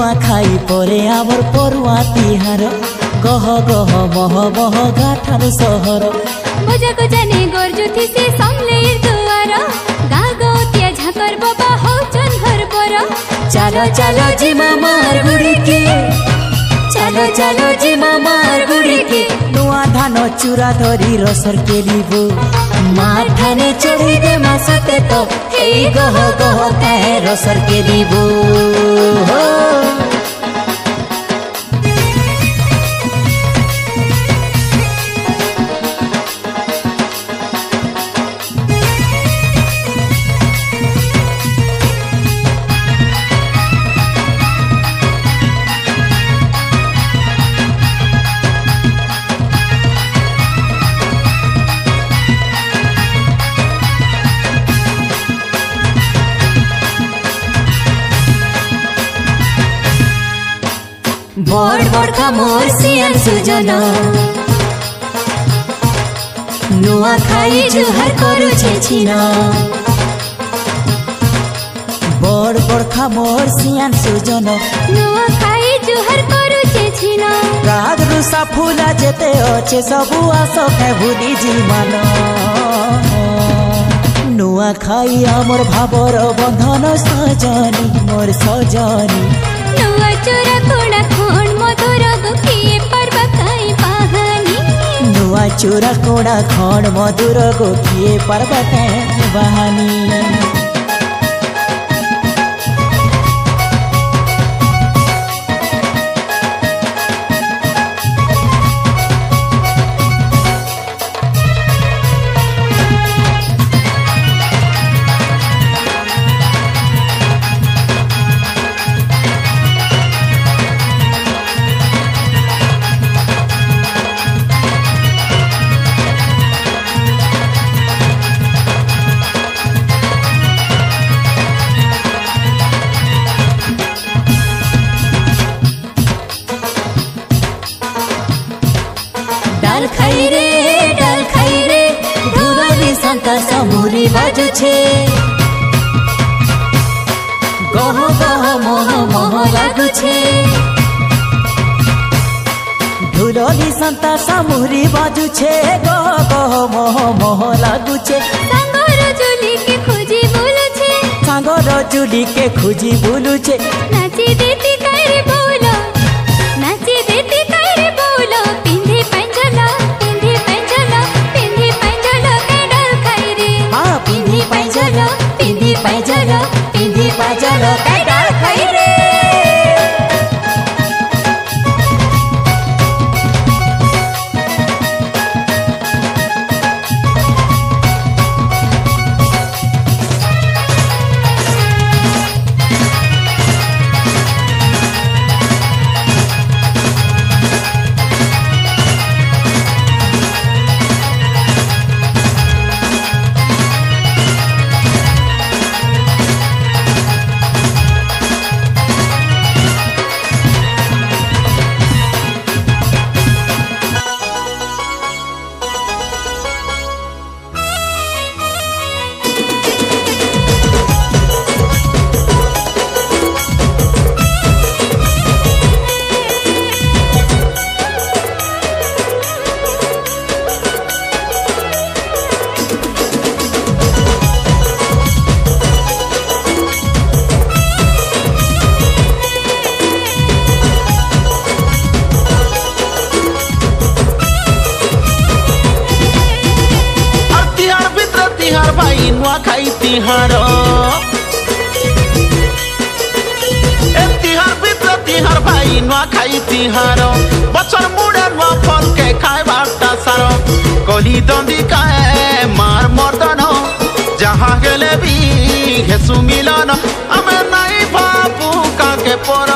नुआ खाई परे आमर परुआ तिहार गह गह मह मह गाठार सहर मजाको जाने गर्जुथि से समलेर दुआर गागौतिया झाकर बाबा हौचन घर पर चलो चलो जी मामार गुड़ी के चलो चलो जी मामार गुड़ी के नुआ धान चूरा धरी रसर के लिबो माठाने चढ़ी दे मासते तो हे गह गह कहे रसर के लिबो बड़ बड़ का मोर सियान सुजन नुआ खाई जुहार करू छे छिना बड़ बड़ का मोर सियान सुजन नुआ खाई जुहार करू छे छिना रात रुसा फूला जेते अच्छे सबु आसो है भूली जी मान नुआ खाई आमर भाबर बंधन सजनी मोर सजनी नुआ चोरा कोड़ा खोण मधुर गोखिए पर्व काई बहानी नुआ चोरा कोड़ा खण मधुर गोखिए पर्व काई बहानी डाल खाई रे धुरली संता समूरी बाजू छे गह गह मह मह लागू छे धुरली संता समूरी बाजू छे गह गह मह मह लागू छे सांगर जुली के खोजी बोलू छे सांगर जुली के खोजी बोलू छे नाची देती करे बोलो नाची देती करे बोलो पिंधी पंजला पिंधी पैजलो कई डाल खाई रे खाई तिहार तिहार भीतर तिहार भाई नुआ खाई तिहार बचर मुड़े नुआ फल के खाए बाटा सार कली दंदी काए मार मर्दन जहाँ गेले भी हेसु मिलन हमें नहीं बाबू का के पर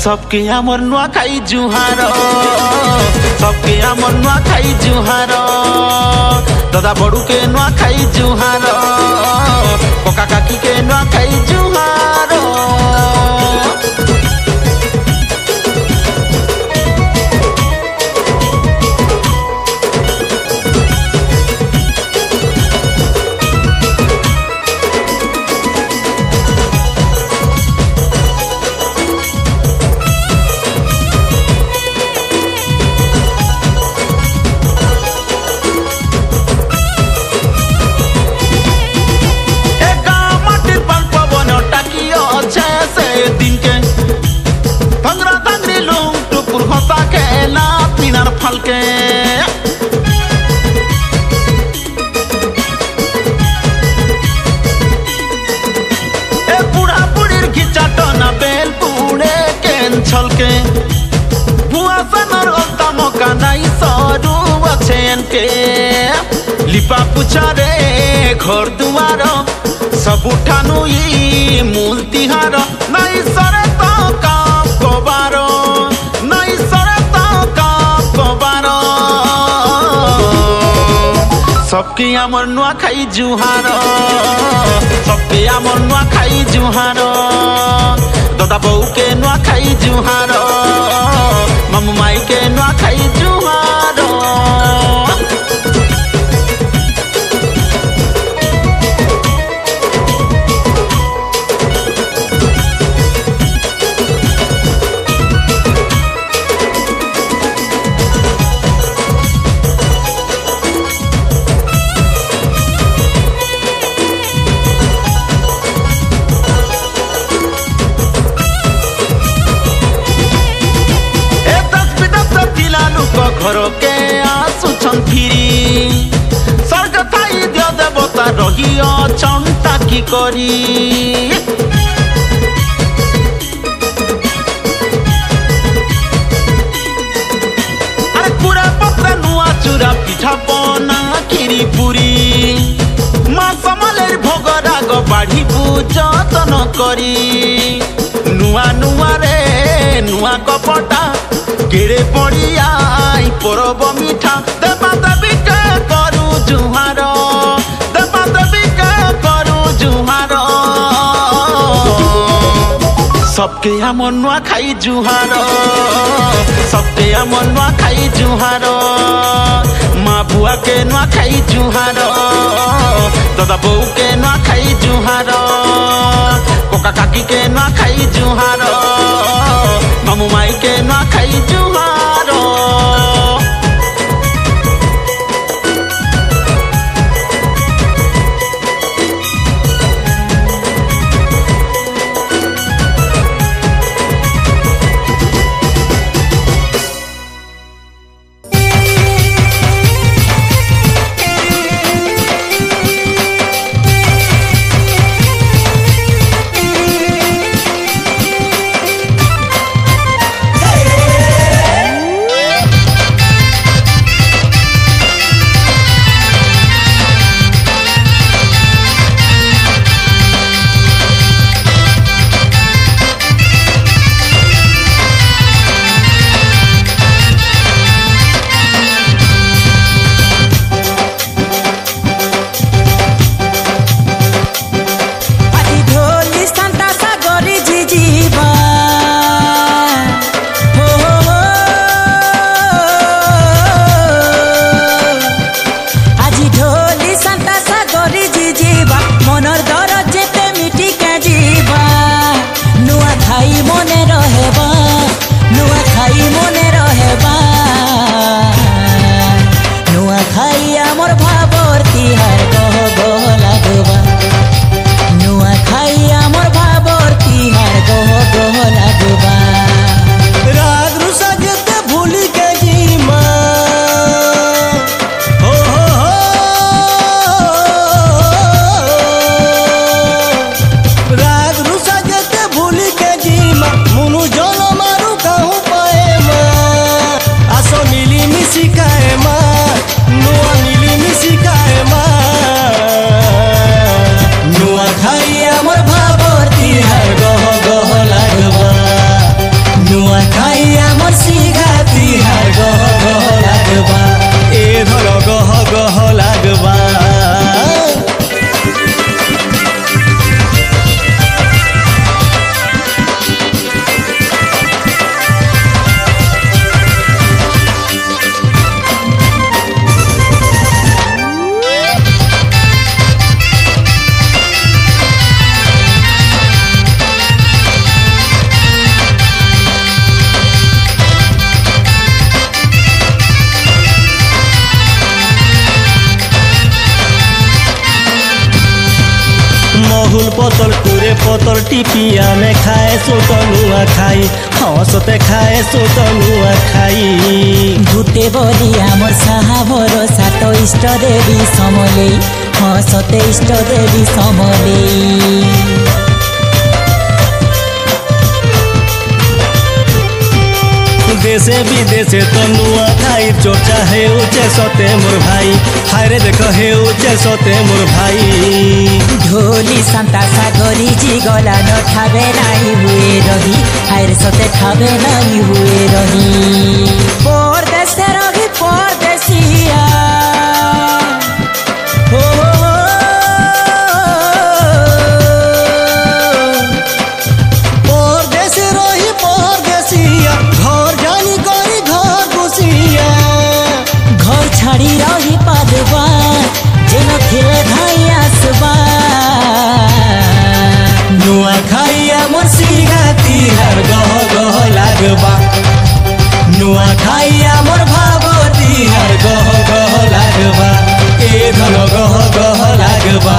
सबके आमर नुआ खाई जुहार सबके आमर नुआ खाई जुहार दादा बड़ू के नुआ खाई जुहार कोका काकी के नुआ खाई जुहार के भुआ सनर ओतम कानाई सरू बचेन के लिपा पुछा रे घर दुआर सब ठानु ई मूल तिहार नाई सरे तो काम कोबार नाई सरे तो काम कोबार सबके आमर नुआ खाई जुहार सबके आमर नुआ खाई जुहार दादा बहू के नुआ खाई जुहार मामू माई के नुआ खाई जुहार घर के आसुछन फिरी स्वर्ग थाई दियो देवता रही चंता की करी अरे पूरा पत्र नुआ चूरा पिठा बना खीरी पूरी माँ समलेर भोग राग बाढ़ी पूजन करी नुआ नुआ रे नुआ कपटा केड़े पड़िया परब मिठा देवा देवी के करू जुहार देवा देवी के करू जुहार सबके हम नुआ खाई जुहार सबके हम नुआ खाई जुहार माँ बुआ के नुआ खाई जुहार दादा बहू के नुआ खाई जुहार कोका काकी के नुआ खाई जुहार मामू माई के नुआ खाई जुहार फूल पतल टूरे पतल टिपिया में खाए सोत नुआ खाई हंसते खाए सोत नुआ खाई भूते बोली आमर साहा भरोसा तो इष्ट देवी समले हंसते इष्ट देवी समले देशे विदेशे तो नुआ खाई चर्चा हेउचे सते मोर भाई हायरे देख हेउचे सते मोर भाई ढोली सांता सागरी जी गला न ठाबे नहीं हुए रही हायरे सते ठाबे नहीं हुए रही परदेश रही परदेसिया छाड़ी रही पादबा जेन थिले धाई आसबा नुआ खाइया मोर सिगा तिहार गह गह लागबा नुआ खाइया मोर भाव तिहार गह गह लागबा ए धन गह गह लागबा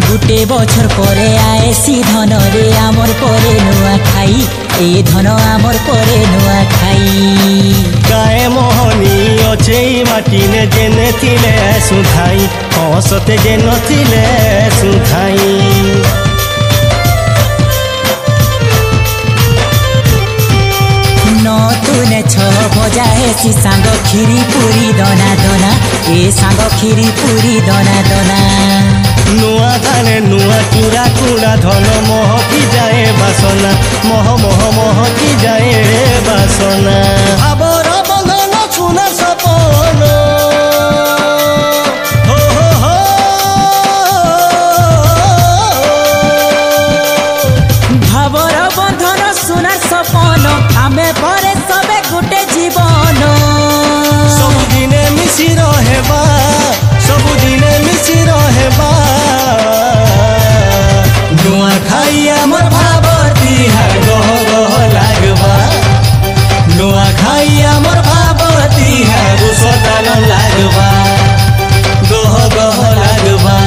गोटे बछर परे आएसी धन रे आमर परे नुआ खाई ए धन आमर परे नुआ खाई गाए मोहनी अच्छे माटी ने जेने थिले सुधाई हसते जे नथिले सुधाई नतुने छ बजा हेसी सांग खीरी पूरी दना दना ए सांग खीरी पूरी दना दना नुआ धाने नुआ चूड़ा कुड़ा धन महकी जाए बासना मह मह महकी जाए बासना आबर बंधन सुना सपन हो हो हो भावर बंधन सुना सपन आमे परे सबे गुटे जीवन सबुदिने मिसी रहेबा सबुदिने मिसी रहेबा नुआ खाइया मोर भाव तिहार गह गह लागबा नुआ खाइया मोर भाव तिहार सदान लागबा गह गह लागबा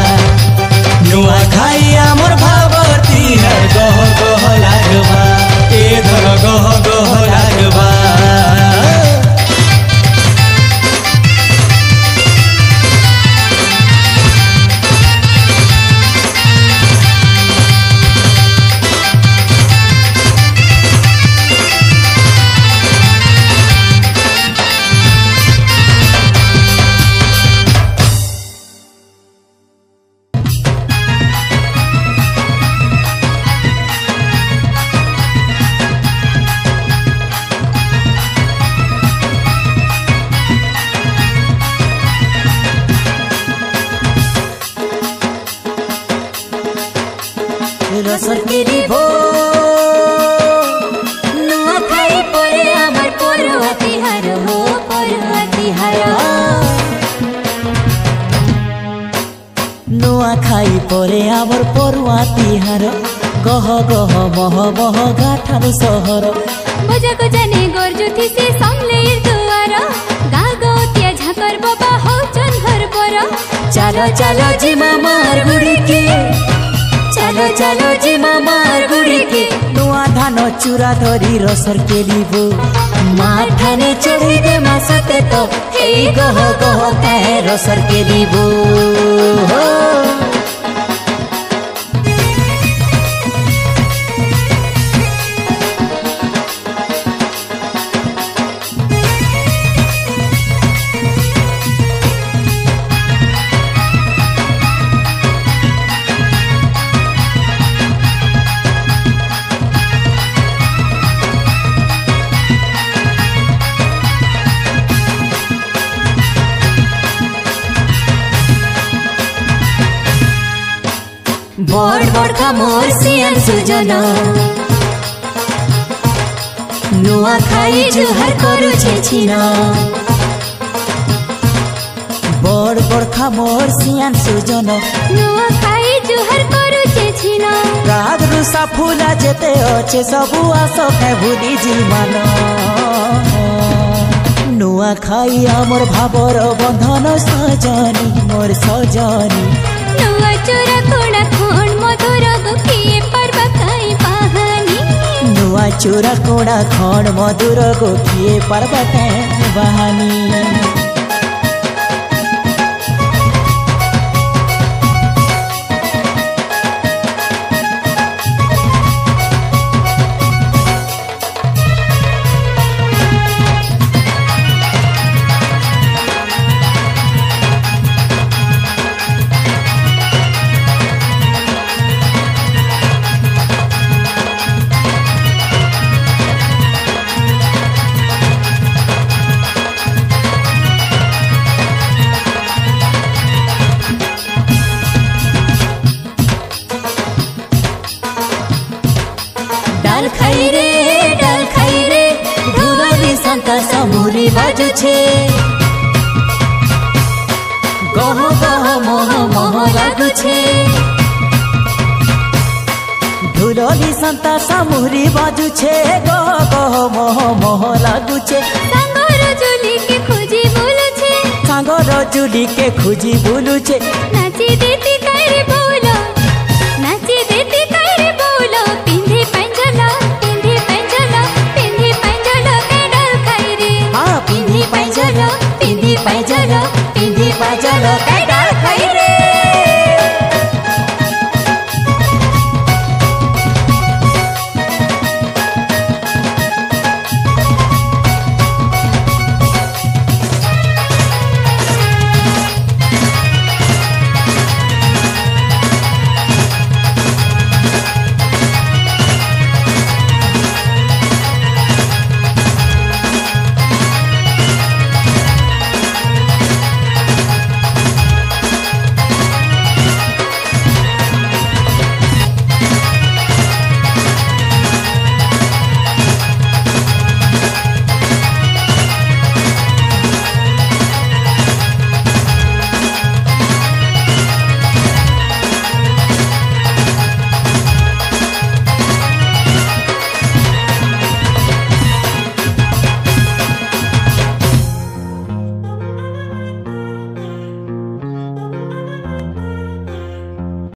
नुआ खाइया मोर भाव तिहार गह गह लागबा ए धन गह गह लागबा रसर केरी भो नुआ खाई परे आमर परुआ तिहार हो परुआ तिहार नुआ खाई परे आमर परुआ तिहार गह गह मह मह गाठार सहर बजाको जाने गर्जुथी से समले दुआर गागोतिया झाकर बाबा हो चन्हर पर चलो चलो जी मामार गुड़ी के चलो चलो जी मामार गुड़ी के नुआ धान चूरा धरी रसर के लिबो माठाने चढ़ी दे मासते तो हे गह गह कहे रसर के लिबो बड़ बड़ का मोर सियान सुजन नुआ खाई जुहार करू छेछिन बड़ बड़ का मोर सियान सुजन नुआ खाई जुहार करू छेछिन राग रुसा हंसा फूला जेते अच्छे सबू आस के भूली जी मान नुआ खाई आमर भावर बंधन सजनी मोर सजनी नुआ चोरा कोड़ा खोण मधुर गोखिए पर्व काई बहानी नुआ चोरा कोड़ा खण मधुर गोखिए पर्व काई बहानी डाल खाई रे धुबरी संता समूरी बाजू छे गह गह मोह मोह लागू छे धुलोली संता समूरी बाजू छे गह गह मोह मोह लागू छे सांगर जुली के खोजी बोलू छे सांगर जुली के खोजी बोलू छे नाची देती